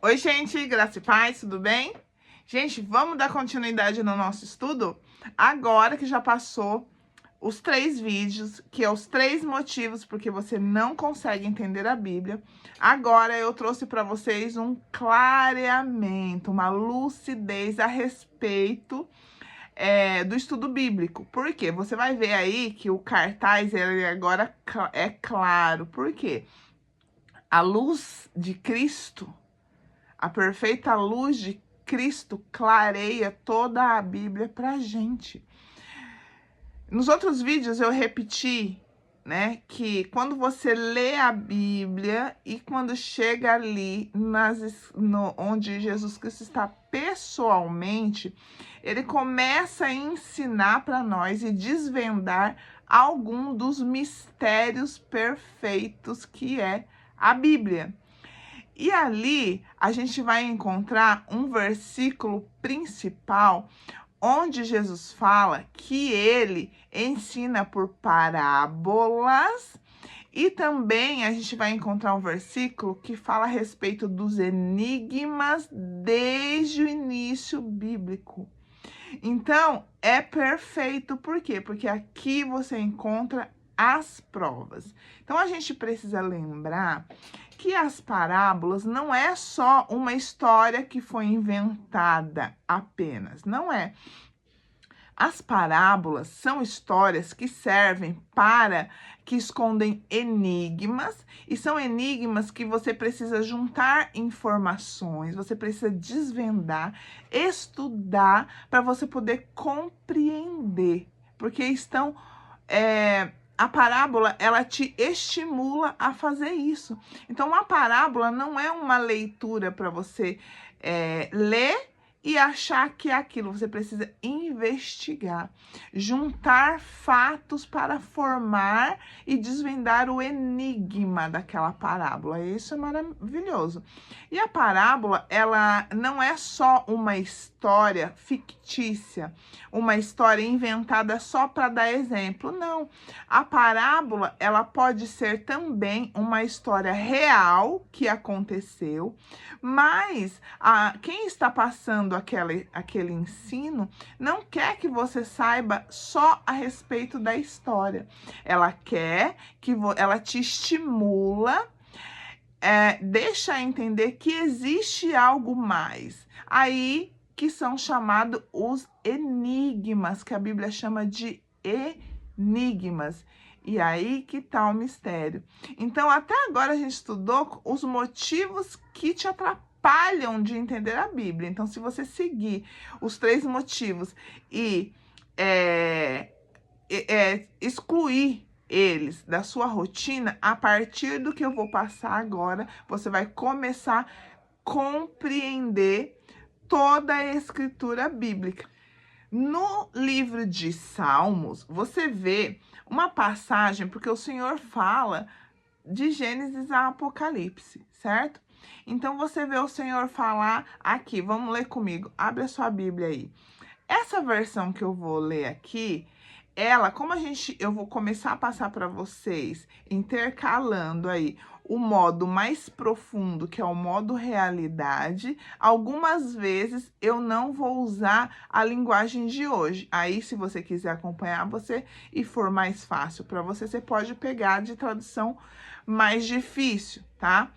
Oi, gente, graça e paz, tudo bem? Gente, vamos dar continuidade no nosso estudo? Agora que já passou os 3 vídeos, que é os 3 motivos porque você não consegue entender a Bíblia, agora eu trouxe para vocês um clareamento, uma lucidez a respeito do estudo bíblico. Por quê? Você vai ver aí que o cartaz ele agora é claro. Por quê? A luz de Cristo, a perfeita luz de Cristo clareia toda a Bíblia pra gente. Nos outros vídeos eu repeti, né, que quando você lê a Bíblia e quando chega ali onde Jesus Cristo está pessoalmente, ele começa a ensinar para nós e desvendar algum dos mistérios perfeitos que é a Bíblia. E ali a gente vai encontrar um versículo principal onde Jesus fala que ele ensina por parábolas, e também a gente vai encontrar um versículo que fala a respeito dos enigmas desde o início bíblico. Então, é perfeito, por quê? Porque aqui você encontra as provas. Então, a gente precisa lembrar que as parábolas não é só uma história que foi inventada apenas, não é. As parábolas são histórias que servem que escondem enigmas, e são enigmas que você precisa juntar informações, você precisa desvendar, estudar para você poder compreender, porque a parábola, ela te estimula a fazer isso. Então, uma parábola não é uma leitura para você ler e achar que é aquilo. Você precisa investigar, juntar fatos para formar e desvendar o enigma daquela parábola. Isso é maravilhoso. E a parábola, ela não é só uma história fictícia, uma história inventada só para dar exemplo. Não. A parábola, ela pode ser também uma história real que aconteceu, mas quem está passando aquele ensino não quer que você saiba só a respeito da história. Ela quer que ela te estimula, deixa entender que existe algo mais. Aí que são chamados os enigmas, que a Bíblia chama de enigmas. E aí que tá o mistério. Então, até agora a gente estudou os motivos que te atrapalham de entender a Bíblia. Então, se você seguir os 3 motivos e excluir eles da sua rotina, a partir do que eu vou passar agora, você vai começar a compreender toda a escritura bíblica. No livro de Salmos, você vê uma passagem, porque o Senhor fala de Gênesis a Apocalipse, certo? Então, você vê o Senhor falar aqui, vamos ler comigo, abre a sua Bíblia aí. Essa versão que eu vou ler aqui, eu vou começar a passar para vocês, intercalando aí o modo mais profundo, que é o modo realidade. Algumas vezes eu não vou usar a linguagem de hoje. Aí, se você quiser acompanhar e for mais fácil para você, você pode pegar de tradução mais difícil, tá?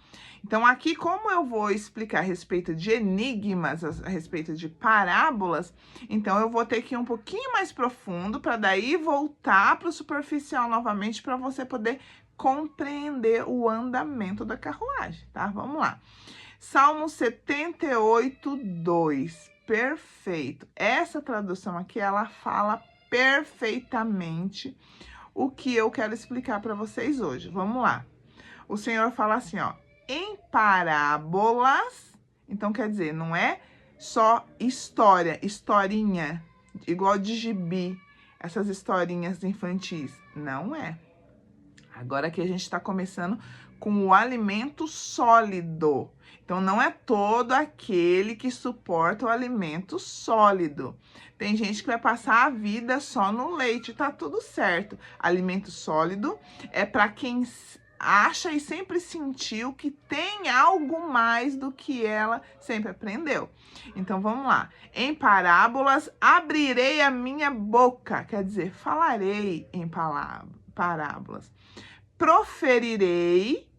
Então, aqui, como eu vou explicar a respeito de enigmas, a respeito de parábolas, então eu vou ter que ir um pouquinho mais profundo para daí voltar para o superficial novamente para você poder compreender o andamento da carruagem, tá? Vamos lá. Salmo 78, 2. Perfeito. Essa tradução aqui, ela fala perfeitamente o que eu quero explicar para vocês hoje. Vamos lá. O Senhor fala assim, ó. Em parábolas, então quer dizer, não é só historinha, igual de gibi, essas historinhas infantis. Não é. Agora aqui a gente está começando com o alimento sólido. Então, não é todo aquele que suporta o alimento sólido. Tem gente que vai passar a vida só no leite, tá tudo certo. Alimento sólido é para quem acha e sempre sentiu que tem algo mais do que ela sempre aprendeu. Então, vamos lá. Em parábolas, abrirei a minha boca. Quer dizer, falarei em parábolas. Proferirei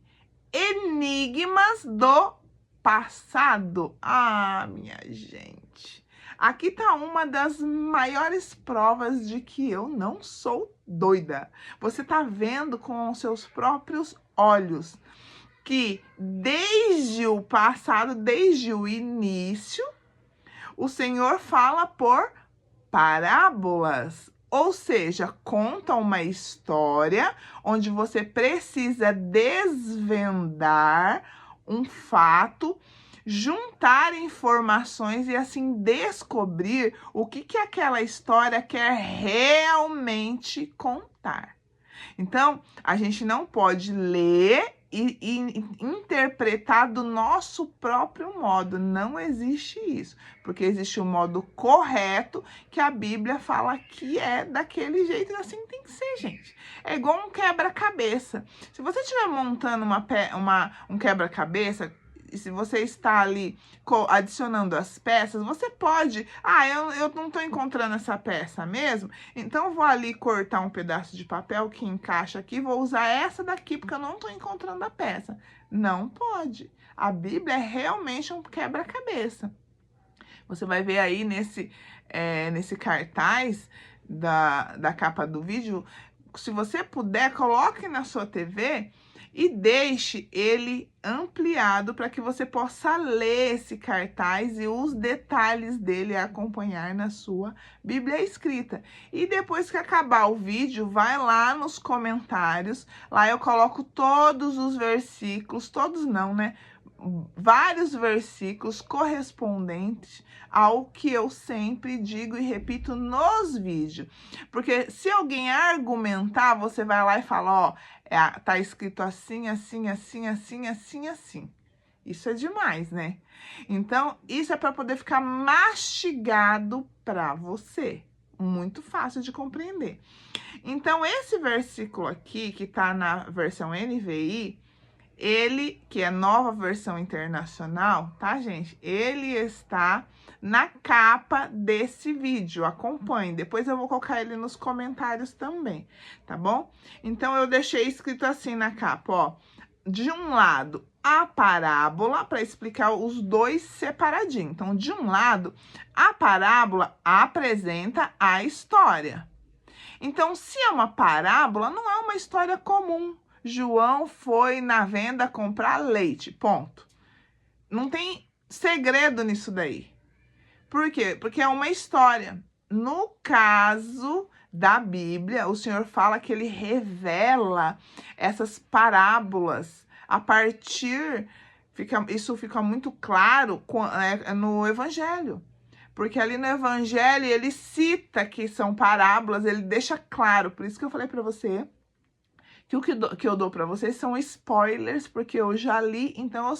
enigmas do passado. Ah, minha gente. Aqui tá uma das maiores provas de que eu não sou doida. Você tá vendo com os seus próprios olhos que desde o passado, desde o início, o Senhor fala por parábolas. Ou seja, conta uma história onde você precisa desvendar um fato, juntar informações e assim descobrir o que aquela história quer realmente contar. Então, a gente não pode ler e interpretar do nosso próprio modo. Não existe isso, porque existe o modo correto que a Bíblia fala que é daquele jeito e assim tem que ser, gente. É igual um quebra-cabeça. Se você estiver montando um quebra-cabeça, e se você está ali adicionando as peças, você pode... eu não estou encontrando essa peça mesmo, então eu vou ali cortar um pedaço de papel que encaixa aqui, vou usar essa daqui porque eu não estou encontrando a peça. Não pode. A Bíblia é realmente um quebra-cabeça. Você vai ver aí nesse cartaz da capa do vídeo, se você puder, coloque na sua TV e deixe ele ampliado para que você possa ler esse cartaz e os detalhes dele acompanhar na sua Bíblia escrita. E depois que acabar o vídeo, vai lá nos comentários, lá eu coloco todos os versículos, todos não, né? Vários versículos correspondentes ao que eu sempre digo e repito nos vídeos. Porque se alguém argumentar, você vai lá e fala, ó, tá escrito assim, assim, assim, assim, assim, assim. Isso é demais, né? Então, isso é para poder ficar mastigado para você. Muito fácil de compreender. Então, esse versículo aqui, que tá na versão NVI, ele, que é nova versão internacional, tá, gente? Ele está na capa desse vídeo. Acompanhe. Depois eu vou colocar ele nos comentários também, tá bom? Então, eu deixei escrito assim na capa, ó. De um lado, a parábola, para explicar os dois separadinho. Então, de um lado, a parábola apresenta a história. Então, se é uma parábola, não é uma história comum. João foi na venda comprar leite, ponto. Não tem segredo nisso daí. Por quê? Porque é uma história. No caso da Bíblia, o Senhor fala que ele revela essas parábolas a partir... Isso fica muito claro no Evangelho. Porque ali no Evangelho ele cita que são parábolas, ele deixa claro. Por isso que eu falei para você que o que eu dou para vocês são spoilers, porque eu já li, então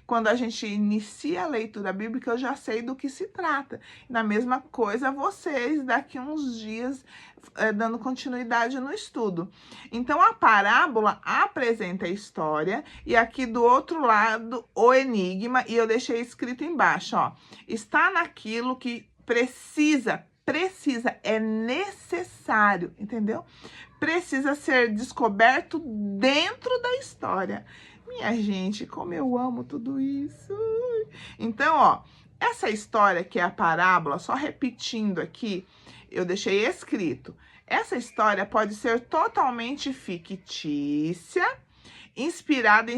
quando a gente inicia a leitura bíblica, eu já sei do que se trata. Na mesma coisa, vocês, daqui uns dias, dando continuidade no estudo. Então, a parábola apresenta a história, e aqui do outro lado, o enigma, e eu deixei escrito embaixo, ó. Está naquilo que precisa, é necessário, entendeu? Precisa ser descoberto dentro da história. Minha gente, como eu amo tudo isso. Então, ó, essa história que é a parábola, só repetindo aqui, eu deixei escrito. Essa história pode ser totalmente fictícia, inspirada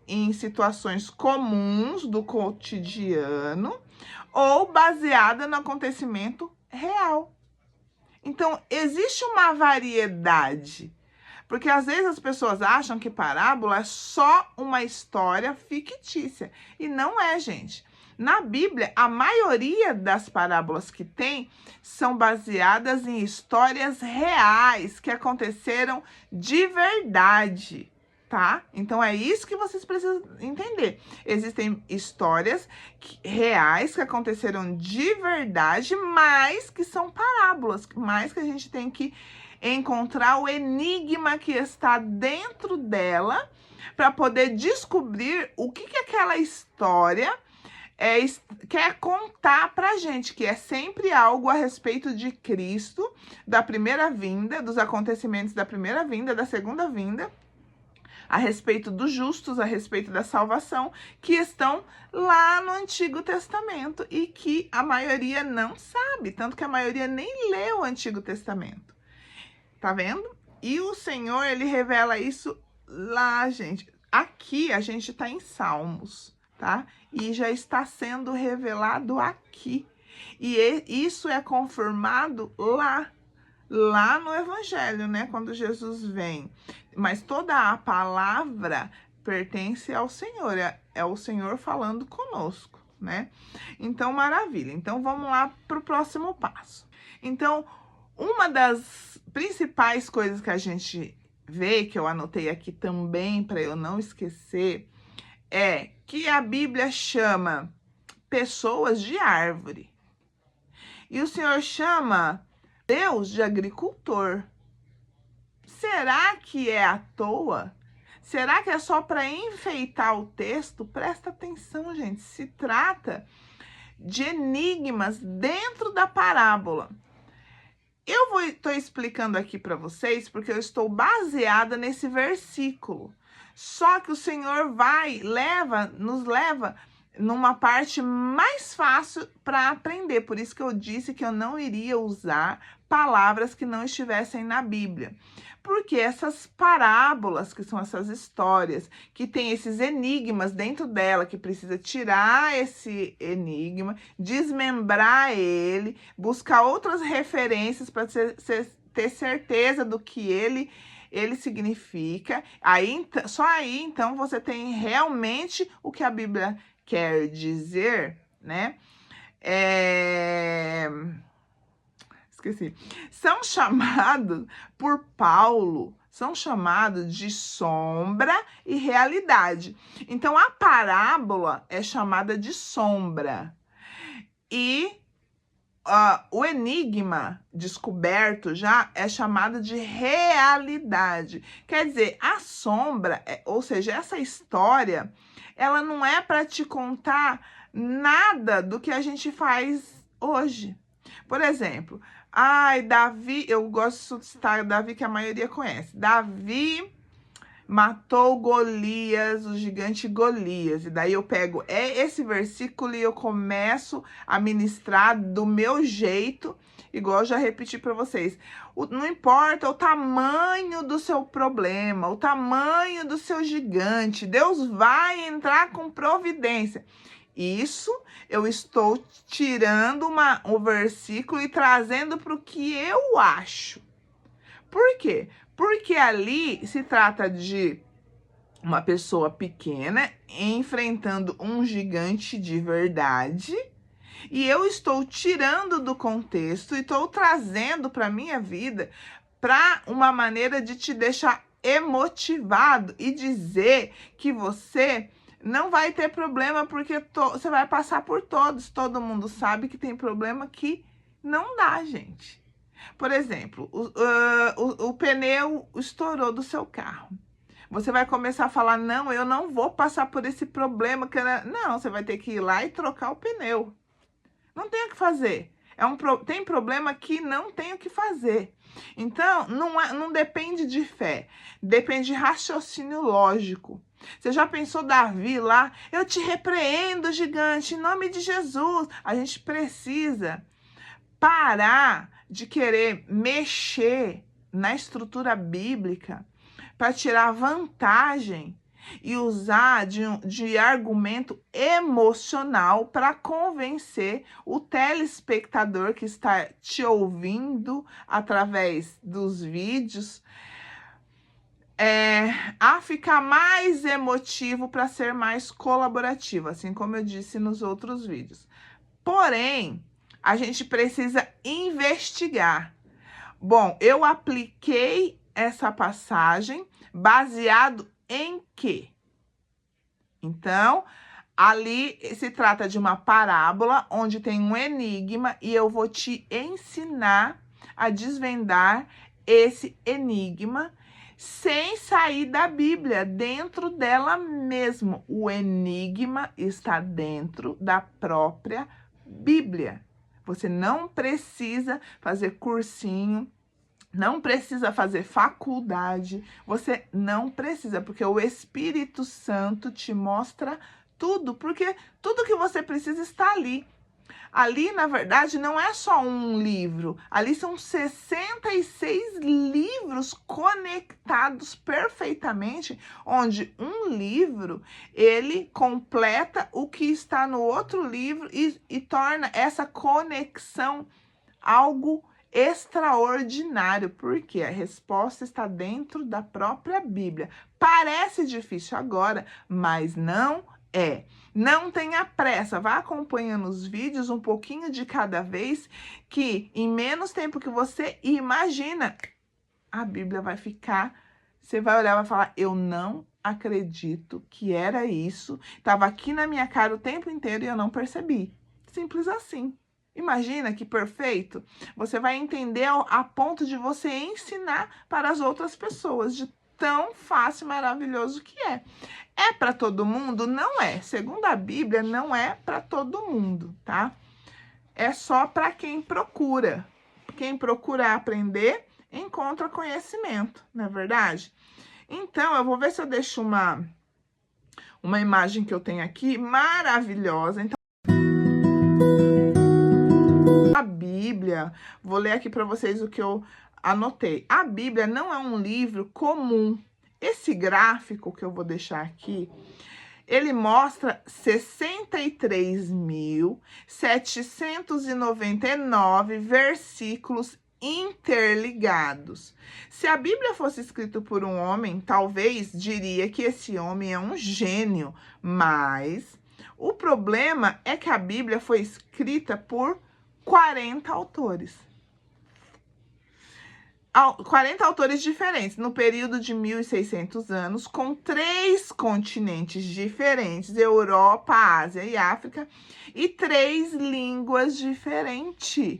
em situações comuns do cotidiano ou baseada no acontecimento real. Então, existe uma variedade, porque às vezes as pessoas acham que parábola é só uma história fictícia, e não é, gente. Na Bíblia, a maioria das parábolas que tem são baseadas em histórias reais que aconteceram de verdade, tá? Então, é isso que vocês precisam entender. Existem histórias reais que aconteceram de verdade, mas que são parábolas, mas que a gente tem que encontrar o enigma que está dentro dela para poder descobrir o que aquela história quer contar pra gente, que é sempre algo a respeito de Cristo, da primeira vinda, dos acontecimentos da primeira vinda, da segunda vinda, a respeito dos justos, a respeito da salvação, que estão lá no Antigo Testamento e que a maioria não sabe, tanto que a maioria nem lê o Antigo Testamento. Tá vendo? E o Senhor, ele revela isso lá, gente. Aqui a gente tá em Salmos, tá? E já está sendo revelado aqui. E isso é confirmado lá no Evangelho, né? Quando Jesus vem. Mas toda a palavra pertence ao Senhor, é o Senhor falando conosco, né? Então, maravilha. Então, vamos lá para o próximo passo. Então, uma das principais coisas que a gente vê, que eu anotei aqui também para eu não esquecer, é que a Bíblia chama pessoas de árvore. E o Senhor chama Deus de agricultor. Será que é à toa? Será que é só para enfeitar o texto? Presta atenção, gente. Se trata de enigmas dentro da parábola. Eu estou explicando aqui para vocês porque eu estou baseada nesse versículo. Só que o Senhor nos leva numa parte mais fácil para aprender. Por isso que eu disse que eu não iria usar palavras que não estivessem na Bíblia. Porque essas parábolas, que são essas histórias, que tem esses enigmas dentro dela, que precisa tirar esse enigma, desmembrar ele, buscar outras referências para ter certeza do que ele significa. Só aí, então, você tem realmente o que a Bíblia quer dizer, né? Esqueci. São chamados por Paulo, são chamados de sombra e realidade. Então, a parábola é chamada de sombra. E o enigma descoberto já é chamado de realidade. Quer dizer, a sombra, ou seja, essa história, ela não é para te contar nada do que a gente faz hoje. Por exemplo, Davi, eu gosto de citar Davi, que a maioria conhece. Davi matou Golias, o gigante Golias. E daí eu pego esse versículo e eu começo a ministrar do meu jeito, igual eu já repeti para vocês. Não importa o tamanho do seu problema, o tamanho do seu gigante, Deus vai entrar com providência. Isso eu estou tirando o versículo e trazendo para o que eu acho. Por quê? Porque ali se trata de uma pessoa pequena enfrentando um gigante de verdade. E eu estou tirando do contexto e estou trazendo para a minha vida para uma maneira de te deixar emotivado e dizer que você não vai ter problema, porque você vai passar por todos. Todo mundo sabe que tem problema que não dá, gente. Por exemplo, o pneu estourou do seu carro. Você vai começar a falar, não, eu não vou passar por esse problema. Não, você vai ter que ir lá e trocar o pneu. Não tem o que fazer. Tem problema que não tem o que fazer. Então, não depende de fé. Depende de raciocínio lógico. Você já pensou Davi lá? Eu te repreendo, gigante, em nome de Jesus. A gente precisa parar de querer mexer na estrutura bíblica para tirar vantagem e usar de argumento emocional para convencer o telespectador que está te ouvindo através dos vídeos a ficar mais emotivo para ser mais colaborativo, assim como eu disse nos outros vídeos. Porém, a gente precisa investigar. Bom, eu apliquei essa passagem baseado em quê? Então, ali se trata de uma parábola onde tem um enigma e eu vou te ensinar a desvendar esse enigma sem sair da Bíblia, dentro dela mesmo. O enigma está dentro da própria Bíblia. Você não precisa fazer cursinho, não precisa fazer faculdade, você não precisa, porque o Espírito Santo te mostra tudo, porque tudo que você precisa está ali. Ali, na verdade, não é só um livro, ali são 66 livros conectados perfeitamente, onde um livro, ele completa o que está no outro livro e torna essa conexão algo extraordinário, porque a resposta está dentro da própria Bíblia. Parece difícil agora, mas não é. Não tenha pressa, vá acompanhando os vídeos um pouquinho de cada vez, que em menos tempo que você imagina, a Bíblia vai ficar, você vai olhar e vai falar, eu não acredito que era isso, estava aqui na minha cara o tempo inteiro e eu não percebi. Simples assim. Imagina que perfeito. Você vai entender a ponto de você ensinar para as outras pessoas, de tão fácil e maravilhoso que é. É para todo mundo? Não é. Segundo a Bíblia, não é para todo mundo, tá? É só para quem procura. Quem procura aprender, encontra conhecimento, não é verdade? Então, eu vou ver se eu deixo uma imagem que eu tenho aqui maravilhosa. Então, a Bíblia, vou ler aqui para vocês o que eu anotei. A Bíblia não é um livro comum. Esse gráfico que eu vou deixar aqui, ele mostra 63.799 versículos interligados. Se a Bíblia fosse escrita por um homem, talvez diria que esse homem é um gênio, mas o problema é que a Bíblia foi escrita por 40 autores. 40 autores diferentes, no período de 1.600 anos, com 3 continentes diferentes, Europa, Ásia e África, e 3 línguas diferentes,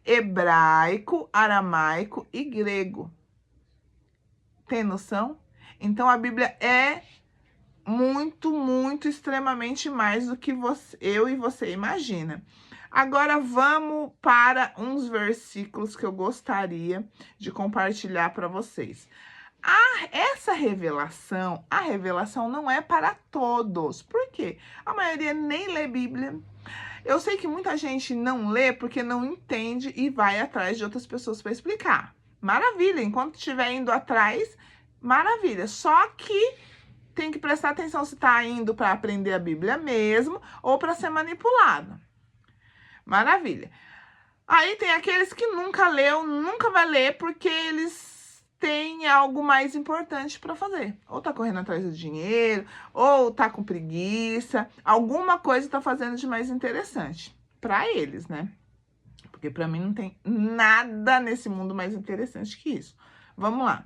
hebraico, aramaico e grego. Tem noção? Então, a Bíblia é muito, extremamente mais do que eu e você imagina. Agora vamos para uns versículos que eu gostaria de compartilhar para vocês. Essa revelação, a revelação não é para todos. Por quê? A maioria nem lê Bíblia. Eu sei que muita gente não lê porque não entende e vai atrás de outras pessoas para explicar. Maravilha, enquanto estiver indo atrás, maravilha. Só que tem que prestar atenção se está indo para aprender a Bíblia mesmo ou para ser manipulado. Maravilha. Aí tem aqueles que nunca leu, nunca vai ler, porque eles têm algo mais importante para fazer. Ou tá correndo atrás do dinheiro, ou tá com preguiça. Alguma coisa tá fazendo de mais interessante. Para eles, né? Porque para mim não tem nada nesse mundo mais interessante que isso. Vamos lá.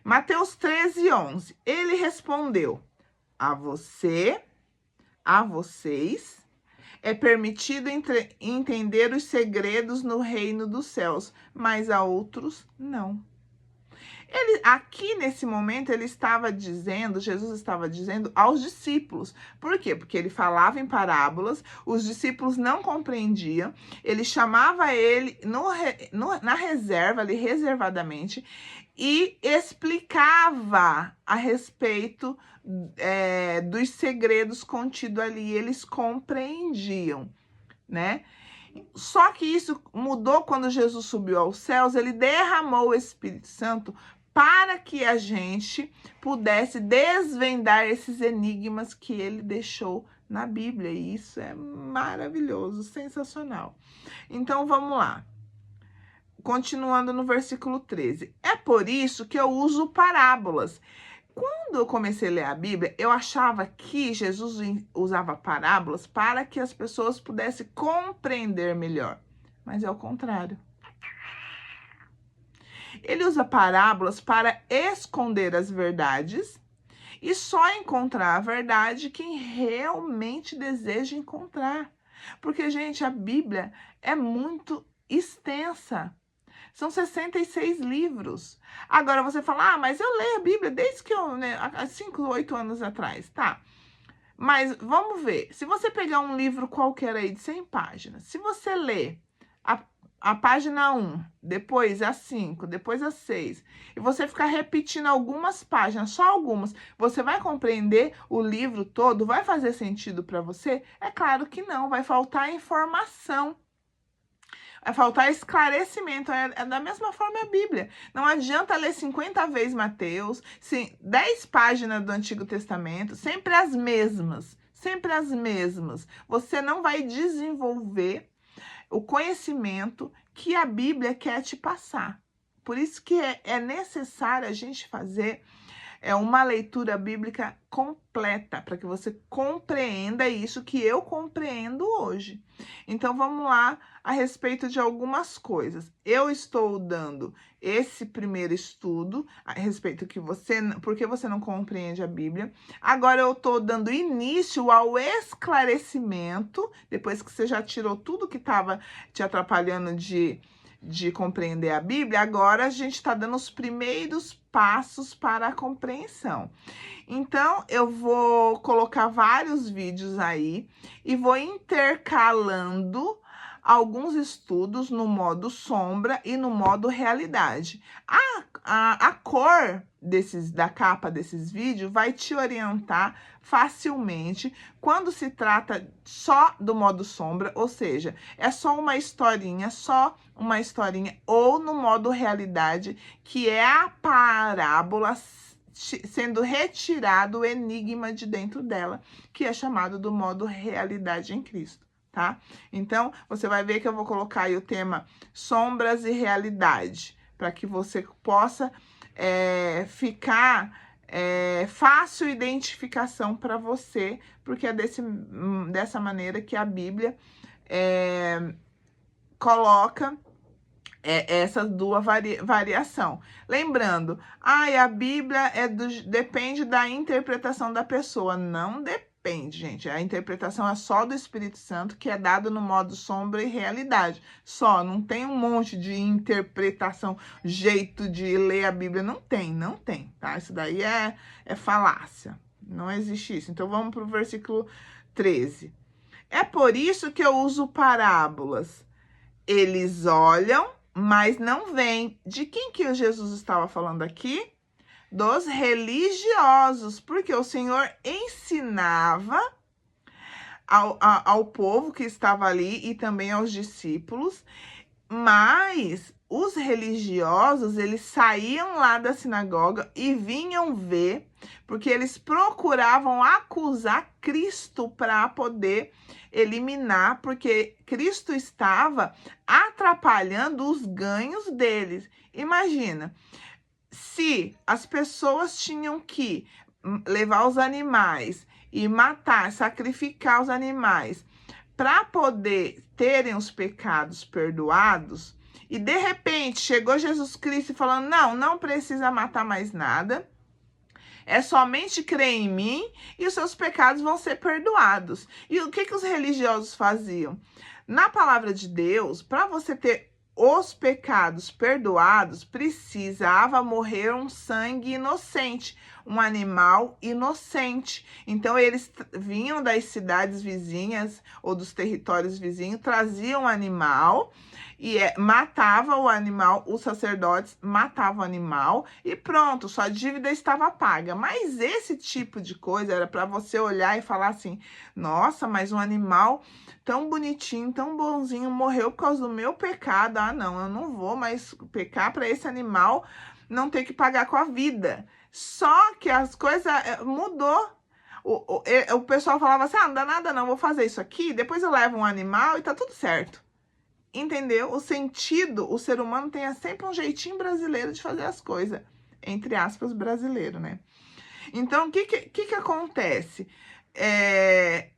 Mateus 13:11. Ele respondeu: a vocês, é permitido entender os segredos no reino dos céus, mas a outros não. Aqui nesse momento, Jesus estava dizendo aos discípulos. Por quê? Porque ele falava em parábolas, os discípulos não compreendiam, ele chamava ele na reserva, ali reservadamente, e explicava a respeito dos segredos contidos ali, eles compreendiam, né? Só que isso mudou quando Jesus subiu aos céus, ele derramou o Espírito Santo para que a gente pudesse desvendar esses enigmas que ele deixou na Bíblia. E isso é maravilhoso, sensacional. Então, vamos lá. Continuando no versículo 13. É por isso que eu uso parábolas. Quando eu comecei a ler a Bíblia, eu achava que Jesus usava parábolas para que as pessoas pudessem compreender melhor. Mas é o contrário. Ele usa parábolas para esconder as verdades e só encontrar a verdade quem realmente deseja encontrar. Porque, gente, a Bíblia é muito extensa. São 66 livros. Agora você fala, ah, mas eu leio a Bíblia desde que eu, né, há 5, 8 anos atrás, tá? Mas vamos ver, se você pegar um livro qualquer aí de 100 páginas, se você ler a página 1, depois a 5, depois a 6, e você ficar repetindo algumas páginas, só algumas, você vai compreender o livro todo? Vai fazer sentido para você? É claro que não, vai faltar informação. Vai faltar esclarecimento, é da mesma forma a Bíblia. Não adianta ler 50 vezes Mateus, 10 páginas do Antigo Testamento, sempre as mesmas, sempre as mesmas. Você não vai desenvolver o conhecimento que a Bíblia quer te passar. Por isso que é necessário a gente fazer uma leitura bíblica completa, para que você compreenda isso que eu compreendo hoje. Então, vamos lá a respeito de algumas coisas. Eu estou dando esse primeiro estudo a respeito que porque você não compreende a Bíblia. Agora eu estou dando início ao esclarecimento, depois que você já tirou tudo que estava te atrapalhando de compreender a Bíblia, agora a gente está dando os primeiros passos para a compreensão. Então, eu vou colocar vários vídeos aí e vou intercalando alguns estudos no modo sombra e no modo realidade. A cor da capa desses vídeos vai te orientar facilmente quando se trata só do modo sombra, ou seja, é só uma historinha, ou no modo realidade, que é a parábola sendo retirado o enigma de dentro dela, que é chamado do modo realidade em Cristo, tá? Então, você vai ver que eu vou colocar aí o tema sombras e realidade, para que você possa ficar fácil identificação para você, porque é dessa maneira que a Bíblia coloca essas duas variação. Lembrando, a Bíblia depende da interpretação da pessoa. Não depende, gente. A interpretação é só do Espírito Santo, que é dado no modo sombra e realidade. Só, não tem um monte de interpretação, jeito de ler a Bíblia. Não tem, tá? Isso daí é falácia. Não existe isso. Então, vamos para o versículo 13. É por isso que eu uso parábolas. Eles olham, mas não veem. De quem que Jesus estava falando aqui? Dos religiosos, porque o Senhor ensinava ao povo que estava ali e também aos discípulos, mas os religiosos, eles saíam lá da sinagoga e vinham ver, porque eles procuravam acusar Cristo para poder eliminar, porque Cristo estava atrapalhando os ganhos deles. Imagina, se as pessoas tinham que levar os animais e matar, sacrificar os animais para poder terem os pecados perdoados, e de repente chegou Jesus Cristo falando, não precisa matar mais nada, é somente crer em mim e os seus pecados vão ser perdoados. E o que os religiosos faziam? Na palavra de Deus, para você ter os pecados perdoados, precisava morrer um sangue inocente, um animal inocente. Então, eles vinham das cidades vizinhas ou dos territórios vizinhos, traziam um animal e matava o animal, os sacerdotes matavam o animal e pronto, sua dívida estava paga. Mas esse tipo de coisa era para você olhar e falar assim, nossa, mas um animal tão bonitinho, tão bonzinho, morreu por causa do meu pecado. Não, eu não vou mais pecar para esse animal não ter que pagar com a vida. Só que as coisas mudou. O pessoal falava assim, não dá nada não, vou fazer isso aqui, depois eu levo um animal e tá tudo certo. Entendeu? O sentido, o ser humano tem sempre um jeitinho brasileiro de fazer as coisas. Entre aspas, brasileiro, né? Então, o que acontece?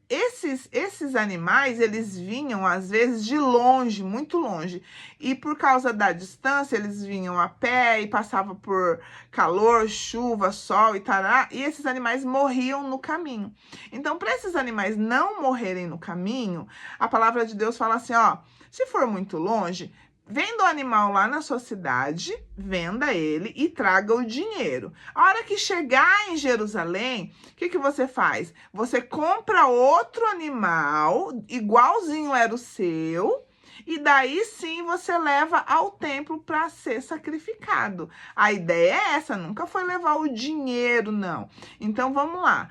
Esses animais, eles vinham, às vezes, de longe, muito longe. E por causa da distância, eles vinham a pé e passavam por calor, chuva, sol e tará. E esses animais morriam no caminho. Então, para esses animais não morrerem no caminho, a palavra de Deus fala assim, ó, se for muito longe, venda o animal lá na sua cidade, venda ele e traga o dinheiro. A hora que chegar em Jerusalém, o que você faz? Você compra outro animal, igualzinho era o seu, e daí sim você leva ao templo para ser sacrificado. A ideia é essa, nunca foi levar o dinheiro, não. Então vamos lá.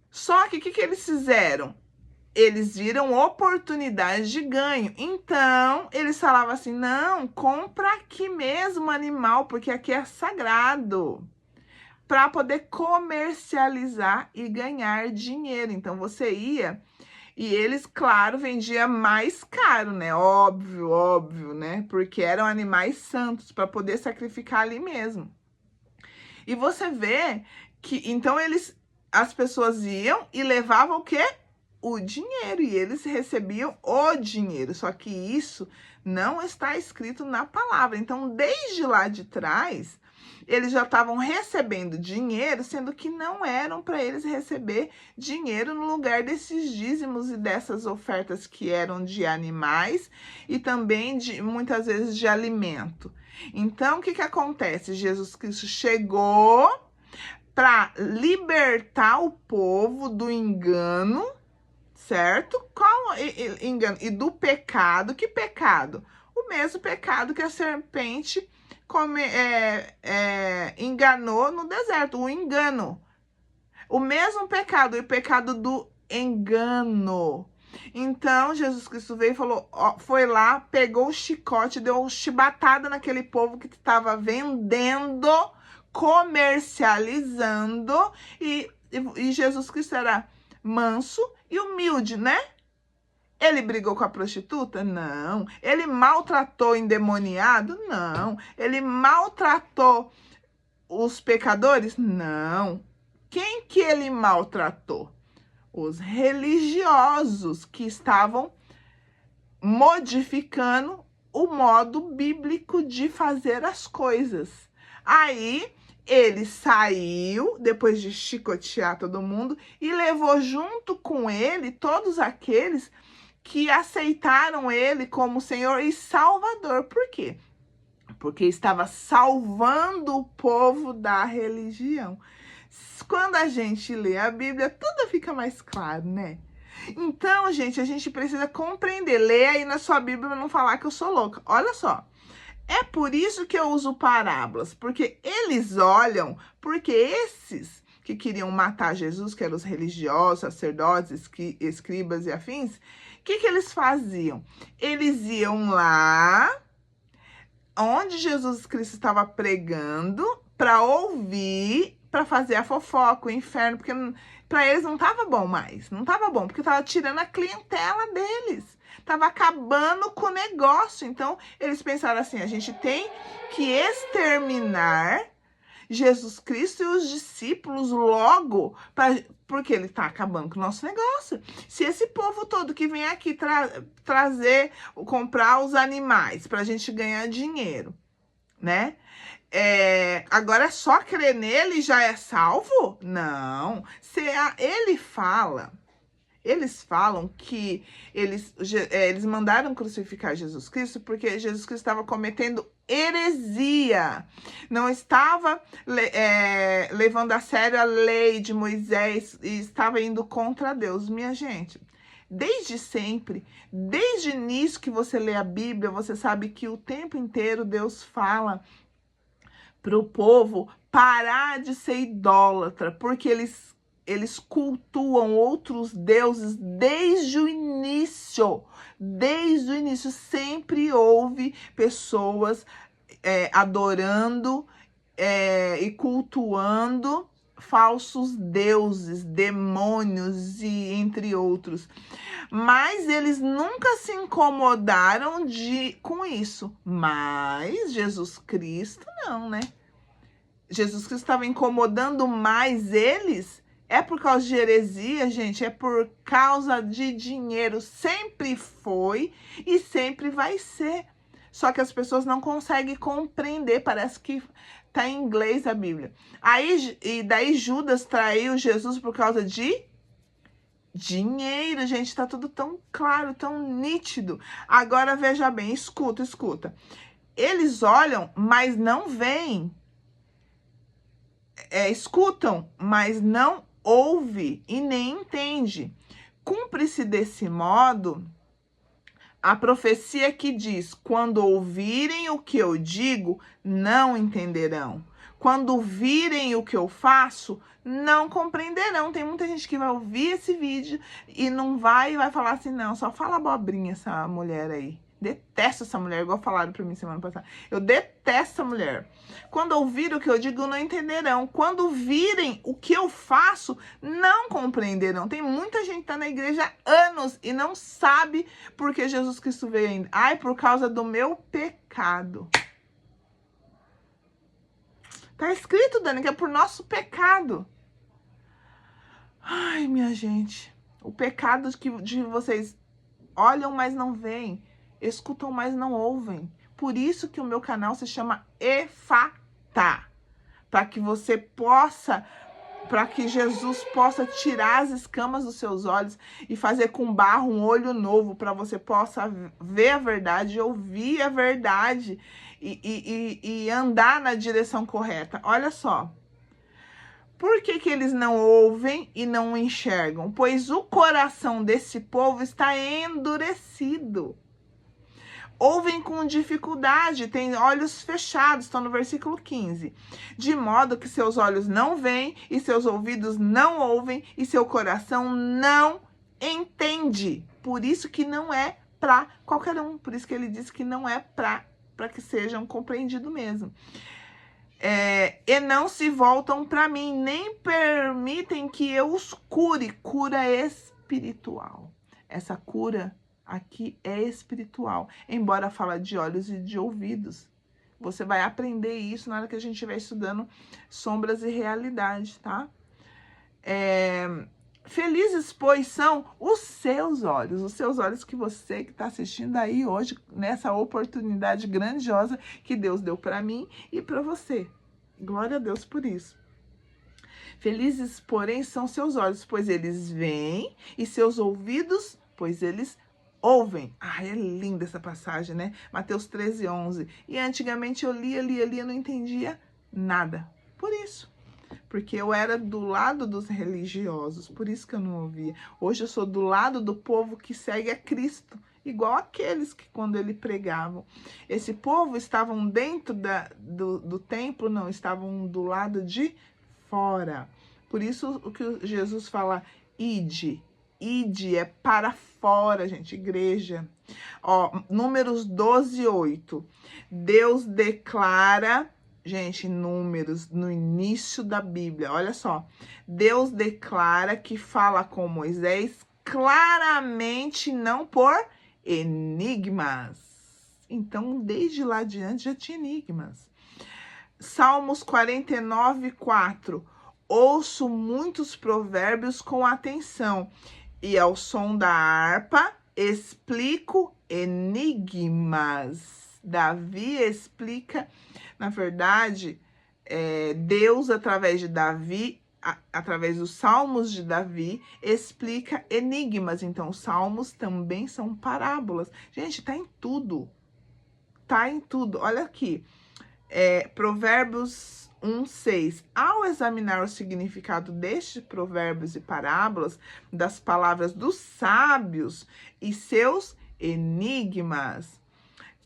Só que o que eles fizeram? Eles viram oportunidade de ganho. Então, eles falavam assim, não, compra aqui mesmo o animal, porque aqui é sagrado. Para poder comercializar e ganhar dinheiro. Então, você ia e eles, claro, vendiam mais caro, né? Óbvio, né? Porque eram animais santos para poder sacrificar ali mesmo. E você vê que, então, as pessoas iam e levavam o quê? O dinheiro, e eles recebiam o dinheiro, só que isso não está escrito na palavra. Então, desde lá de trás, eles já estavam recebendo dinheiro, sendo que não eram para eles receber dinheiro no lugar desses dízimos e dessas ofertas que eram de animais e também muitas vezes de alimento. Então, o que acontece? Jesus Cristo chegou para libertar o povo do engano, certo? Qual engano? E do pecado. Que pecado? O mesmo pecado que a serpente enganou no deserto. O engano. O mesmo pecado. O pecado do engano. Então, Jesus Cristo veio e falou, ó, foi lá, pegou o chicote, deu uma chibatada naquele povo que estava vendendo, comercializando. E Jesus Cristo era manso e humilde, né? Ele brigou com a prostituta? Não. Ele maltratou o endemoniado? Não. Ele maltratou os pecadores? Não. Quem que ele maltratou? Os religiosos que estavam modificando o modo bíblico de fazer as coisas. Aí ele saiu, depois de chicotear todo mundo, e levou junto com ele todos aqueles que aceitaram ele como Senhor e Salvador. Por quê? Porque estava salvando o povo da religião. Quando a gente lê a Bíblia, tudo fica mais claro, né? Então, gente, a gente precisa compreender. Lê aí na sua Bíblia para não falar que eu sou louca. Olha só. É por isso que eu uso parábolas, porque eles olham, porque esses que queriam matar Jesus, que eram os religiosos, sacerdotes, escribas e afins, o que eles faziam? Eles iam lá, onde Jesus Cristo estava pregando, para ouvir, para fazer a fofoca, o inferno, porque para eles não estava bom mais, não estava bom, porque estava tirando a clientela deles. Estava acabando com o negócio. Então, eles pensaram assim, a gente tem que exterminar Jesus Cristo e os discípulos logo, porque ele está acabando com o nosso negócio. Se esse povo todo que vem aqui comprar os animais para a gente ganhar dinheiro, né? Agora é só crer nele e já é salvo? Não. Eles falam que eles mandaram crucificar Jesus Cristo porque Jesus Cristo estava cometendo heresia. Não estava levando a sério a lei de Moisés e estava indo contra Deus. Minha gente, desde sempre, desde o início que você lê a Bíblia, você sabe que o tempo inteiro Deus fala para o povo parar de ser idólatra, porque eles cultuam outros deuses desde o início. Desde o início sempre houve pessoas adorando e cultuando falsos deuses, demônios e entre outros. Mas eles nunca se incomodaram com isso. Mas Jesus Cristo não, né? Jesus Cristo estava incomodando mais eles. É por causa de heresia, gente, é por causa de dinheiro. Sempre foi e sempre vai ser. Só que as pessoas não conseguem compreender, parece que tá em inglês a Bíblia. E daí Judas traiu Jesus por causa de Dinheiro, gente, tá tudo tão claro, tão nítido. Agora veja bem, escuta, escuta. Eles olham, mas não veem. Escutam, mas não ouve e nem entende. Cumpre-se desse modo a profecia que diz: quando ouvirem o que eu digo, não entenderão. Quando virem o que eu faço, não compreenderão. Tem muita gente que vai ouvir esse vídeo e não vai falar assim, não, só fala abobrinha essa mulher aí. Detesto essa mulher, igual falaram pra mim semana passada. Eu detesto essa mulher. Quando ouvirem o que eu digo, não entenderão. Quando virem o que eu faço, não compreenderão. Tem muita gente que tá na igreja há anos e não sabe por que Jesus Cristo veio ainda. Ai, por causa do meu pecado. Tá escrito, Dani, que é por nosso pecado. Ai, minha gente. O pecado de vocês olham, mas não veem. Escutam, mas não ouvem. Por isso que o meu canal se chama Efatá. Para que você possa, para que Jesus possa tirar as escamas dos seus olhos e fazer com barro um olho novo, para você possa ver a verdade, ouvir a verdade e andar na direção correta. Olha só. Por que que eles não ouvem e não enxergam? Pois o coração desse povo está endurecido. Ouvem com dificuldade, têm olhos fechados, estão no versículo 15. De modo que seus olhos não veem, e seus ouvidos não ouvem, e seu coração não entende. Por isso que não é para qualquer um. Por isso que ele diz que não é para que sejam compreendidos mesmo. E não se voltam para mim, nem permitem que eu os cure. Cura espiritual. Essa cura aqui é espiritual, embora fala de olhos e de ouvidos. Você vai aprender isso na hora que a gente estiver estudando sombras e realidade, tá? Felizes, pois, são os seus olhos que você que está assistindo aí hoje, nessa oportunidade grandiosa que Deus deu para mim e para você. Glória a Deus por isso. Felizes, porém, são seus olhos, pois eles veem, e seus ouvidos, pois eles ouvem. É linda essa passagem, né? Mateus 13:11. E antigamente eu lia, não entendia nada. Por isso. Porque eu era do lado dos religiosos, por isso que eu não ouvia. Hoje eu sou do lado do povo que segue a Cristo, igual aqueles que quando ele pregavam. Esse povo estavam dentro do templo, não, estavam do lado de fora. Por isso o que Jesus fala, ide é para fora, gente, igreja. Números 12:8. Deus declara, gente, Números, no início da Bíblia, olha só. Deus declara que fala com Moisés claramente, não por enigmas. Então, desde lá adiante já tinha enigmas. Salmos 49:4. Ouço muitos provérbios com atenção, e ao som da harpa explico enigmas. Davi explica, na verdade, Deus, através de Davi, através dos salmos de Davi, explica enigmas. Então, os salmos também são parábolas. Gente, tá em tudo. Tá em tudo. Olha aqui. Provérbios 1:6. Ao examinar o significado destes provérbios e parábolas, das palavras dos sábios e seus enigmas.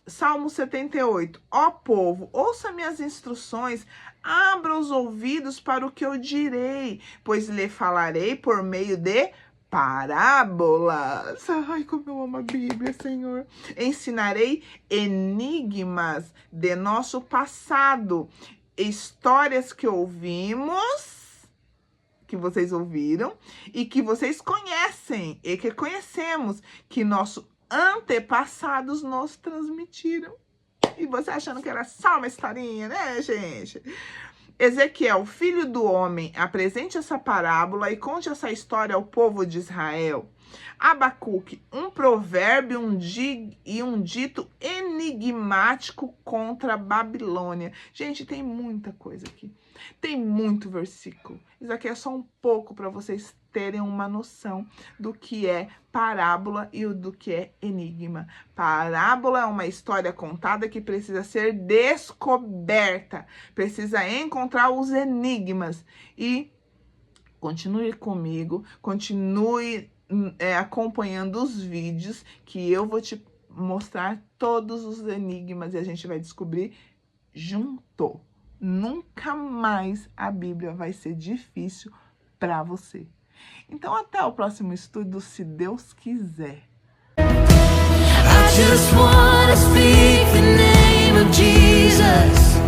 Salmo 78. Ó povo, ouça minhas instruções, abra os ouvidos para o que eu direi, pois lhe falarei por meio de parábolas. Ai, como eu amo a Bíblia, Senhor. Ensinarei enigmas de nosso passado, histórias que ouvimos, que vocês ouviram, e que vocês conhecem, e que conhecemos, que nossos antepassados nos transmitiram. E você achando que era só uma historinha, né, gente? Ezequiel, filho do homem, apresente essa parábola e conte essa história ao povo de Israel. Abacuque, um provérbio e um dito enigmático contra a Babilônia. Gente, tem muita coisa aqui. Tem muito versículo. Isso aqui é só um pouco para vocês terem uma noção do que é parábola e do que é enigma. Parábola é uma história contada que precisa ser descoberta, precisa encontrar os enigmas. E continue comigo, continue acompanhando os vídeos que eu vou te mostrar todos os enigmas e a gente vai descobrir junto. Nunca mais a Bíblia vai ser difícil para você. Então, até o próximo estudo, se Deus quiser. I just wanna speak the name of Jesus.